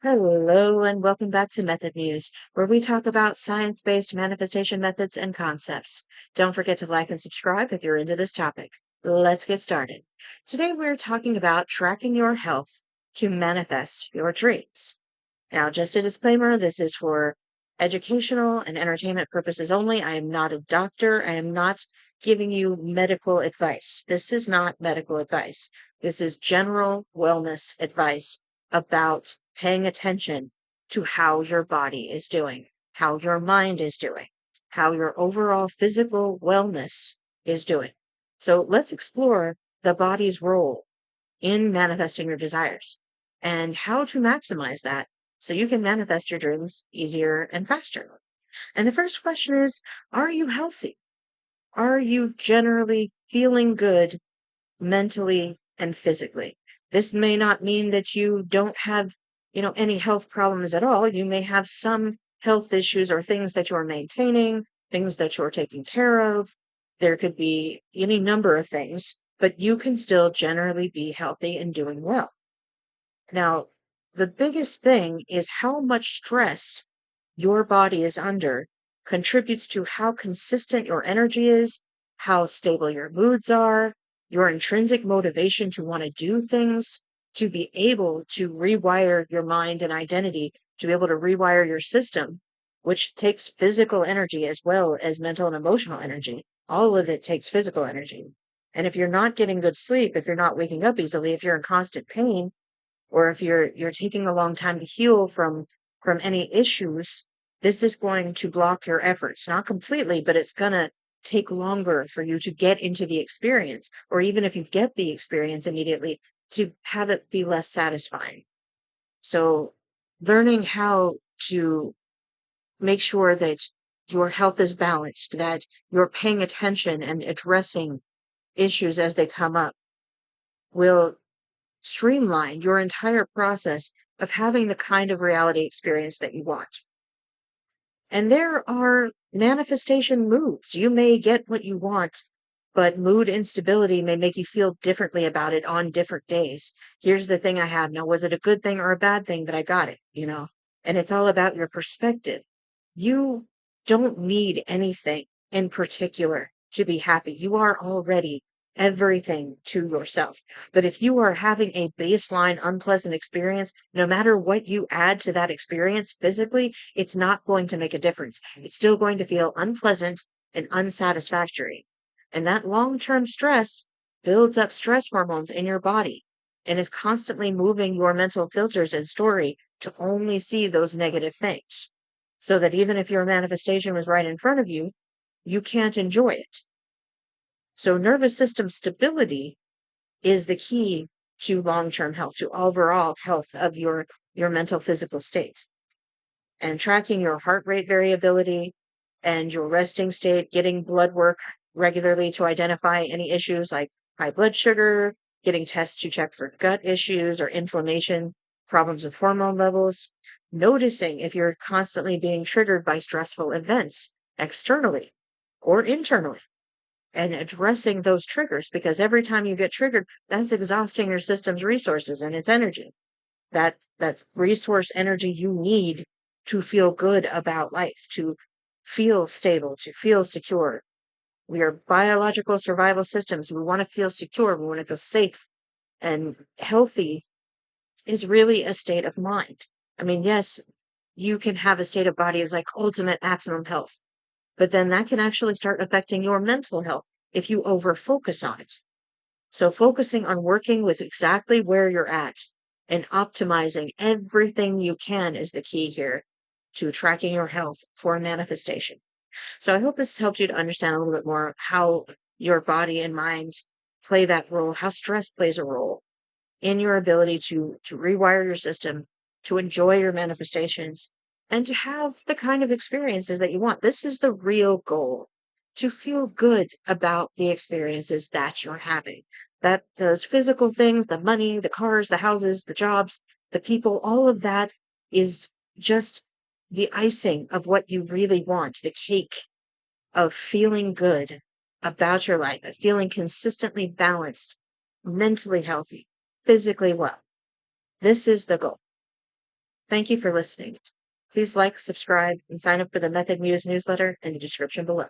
Hello, and welcome back to Method News, where we talk about science-based manifestation methods and concepts. Don't forget to like and subscribe if you're into this topic. Let's get started. Today, we're talking about tracking your health to manifest your dreams. Now, just a disclaimer, this is for educational and entertainment purposes only. I am not a doctor. I am not giving you medical advice. This is not medical advice. This is general wellness advice about paying attention to how your body is doing, how your mind is doing, how your overall physical wellness is doing. So let's explore the body's role in manifesting your desires and how to maximize that so you can manifest your dreams easier and faster. And the first question is, are you healthy? Are you generally feeling good mentally and physically? This may not mean that you don't have, any health problems at all. You may have some health issues or things that you're maintaining, things that you're taking care of. There could be any number of things, but you can still generally be healthy and doing well. Now, the biggest thing is how much stress your body is under contributes to how consistent your energy is, how stable your moods are, your intrinsic motivation to want to do things, to be able to rewire your mind and identity, to be able to rewire your system, which takes physical energy as well as mental and emotional energy. All of it takes physical energy. And if you're not getting good sleep, if you're not waking up easily, if you're in constant pain, or if you're taking a long time to heal from any issues, this is going to block your efforts. Not completely, but it's going to take longer for you to get into the experience, or even if you get the experience immediately, to have it be less satisfying. So learning how to make sure that your health is balanced, that you're paying attention and addressing issues as they come up will streamline your entire process of having the kind of reality experience that you want. And there are manifestation moods. You may get what you want, but mood instability may make you feel differently about it on different days. Here's the thing I have. Now, was it a good thing or a bad thing that I got it? And it's all about your perspective. You don't need anything in particular to be happy. You are already everything to yourself. But if you are having a baseline unpleasant experience, no matter what you add to that experience physically, it's not going to make a difference. It's still going to feel unpleasant and unsatisfactory. And that long-term stress builds up stress hormones in your body and is constantly moving your mental filters and story to only see those negative things. So that even if your manifestation was right in front of you, you can't enjoy it. So nervous system stability is the key to long-term health, to overall health of your mental physical state. And tracking your heart rate variability and your resting state, getting blood work regularly to identify any issues like high blood sugar, getting tests to check for gut issues or inflammation, problems with hormone levels, noticing if you're constantly being triggered by stressful events externally or internally, and addressing those triggers, because every time you get triggered, that's exhausting your system's resources and its energy. That resource energy you need to feel good about life, to feel stable, to feel secure. We are biological survival systems. We want to feel secure. We want to feel safe and healthy is really a state of mind. I mean, yes, you can have a state of body as like ultimate maximum health, but then that can actually start affecting your mental health if you over focus on it. So focusing on working with exactly where you're at and optimizing everything you can is the key here to tracking your health for manifestation. So I hope this helped you to understand a little bit more how your body and mind play that role, how stress plays a role in your ability to rewire your system, to enjoy your manifestations, and to have the kind of experiences that you want. This is the real goal, to feel good about the experiences that you're having. That those physical things, the money, the cars, the houses, the jobs, the people, all of that is just the icing of what you really want, the cake of feeling good about your life, of feeling consistently balanced, mentally healthy, physically well. This is the goal. Thank you for listening. Please like, subscribe, and sign up for the Method Muse newsletter in the description below.